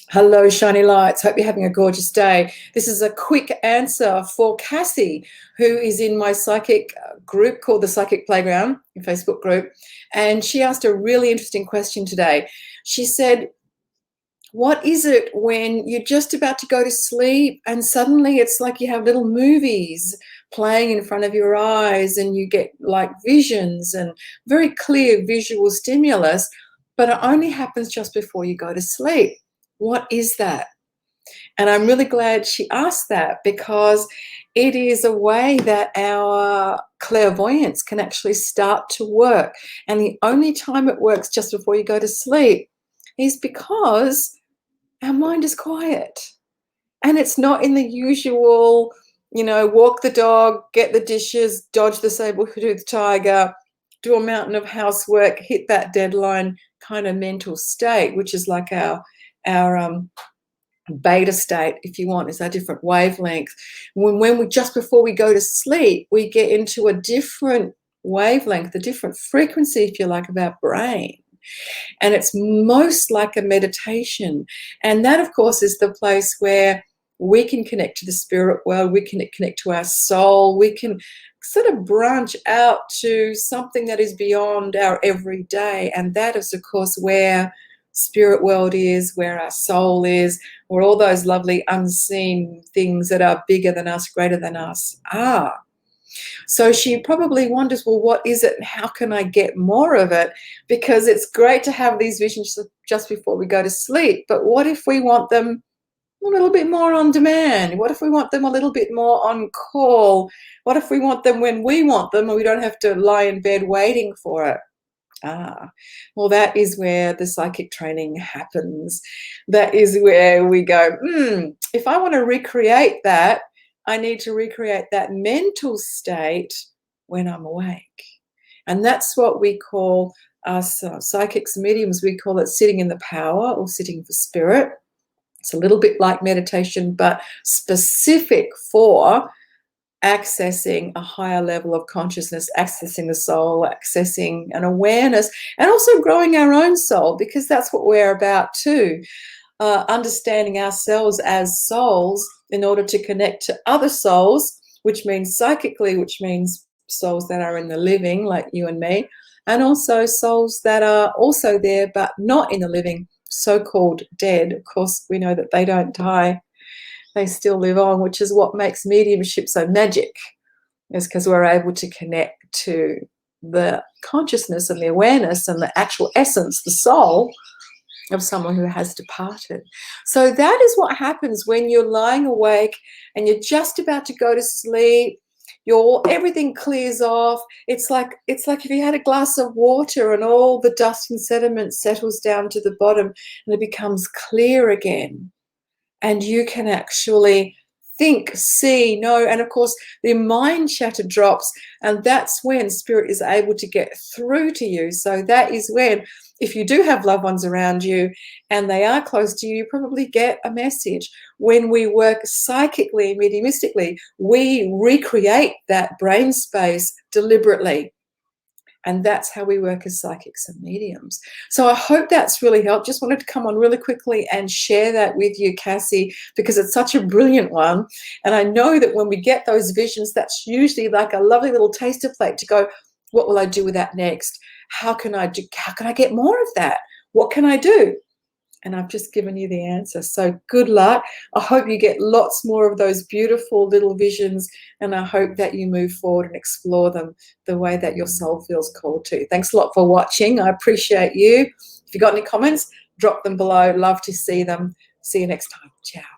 Hello, shiny lights. Hope you're having a gorgeous day. This is a quick answer for Cassie, who is in my psychic group called the Psychic Playground, a Facebook group. And she asked a really interesting question today. She said, what is it when you're just about to go to sleep and suddenly it's like you have little movies playing in front of your eyes and you get like visions and very clear visual stimulus, but it only happens just before you go to sleep? What is that? And I'm really glad she asked that, because it is a way that our clairvoyance can actually start to work. And the only time it works just before you go to sleep is because our mind is quiet. And it's not in the usual, walk the dog, get the dishes, dodge the saber-toothed tiger, do a mountain of housework, hit that deadline kind of mental state, which is like our beta state, if you want, is our different wavelength. When we, just before we go to sleep, we get into a different wavelength, a different frequency, if you like, of our brain. And it's most like a meditation. And that, of course, is the place where we can connect to the spirit world, we can connect to our soul, we can sort of branch out to something that is beyond our everyday. And that is, of course, where spirit world is, where our soul is, where all those lovely unseen things that are bigger than us, greater than us are. So she probably wonders, well, what is it and how can I get more of it? Because it's great to have these visions just before we go to sleep, but what if we want them a little bit more on demand? What if we want them a little bit more on call? What if we want them when we want them and we don't have to lie in bed waiting for it? Well, that is where the psychic training happens. That is where we go, if I want to recreate that, I need to recreate that mental state when I'm awake. And that's what we call us psychics and mediums. We call it sitting in the power or sitting for spirit. It's a little bit like meditation, but specific for accessing a higher level of consciousness, accessing the soul, accessing an awareness, and also growing our own soul, because that's what we're about too. Understanding ourselves as souls in order to connect to other souls, which means psychically, which means souls that are in the living, like you and me, and also souls that are also there but not in the living, so-called dead. Of course, we know that they don't die. They still live on, which is what makes mediumship so magic, is because we're able to connect to the consciousness and the awareness and the actual essence, the soul of someone who has departed. So that is what happens when you're lying awake and you're just about to go to sleep. Everything clears off. It's like if you had a glass of water and all the dust and sediment settles down to the bottom and it becomes clear again. And you can actually think, see, know, and of course the mind chatter drops, and that's when spirit is able to get through to you. So that is when, if you do have loved ones around you and they are close to you, you probably get a message. When we work psychically, mediumistically, we recreate that brain space deliberately. And that's how we work as psychics and mediums. So I hope that's really helped. Just wanted to come on really quickly and share that with you, Cassie, because it's such a brilliant one. And I know that when we get those visions, that's usually like a lovely little taster plate to go, what will I do with that next? How can I get more of that? What can I do? And I've just given you the answer. So good luck. I hope you get lots more of those beautiful little visions, and I hope that you move forward and explore them the way that your soul feels called to. Thanks a lot for watching. I appreciate you. If you've got any comments, drop them below. Love to see them. See you next time. Ciao.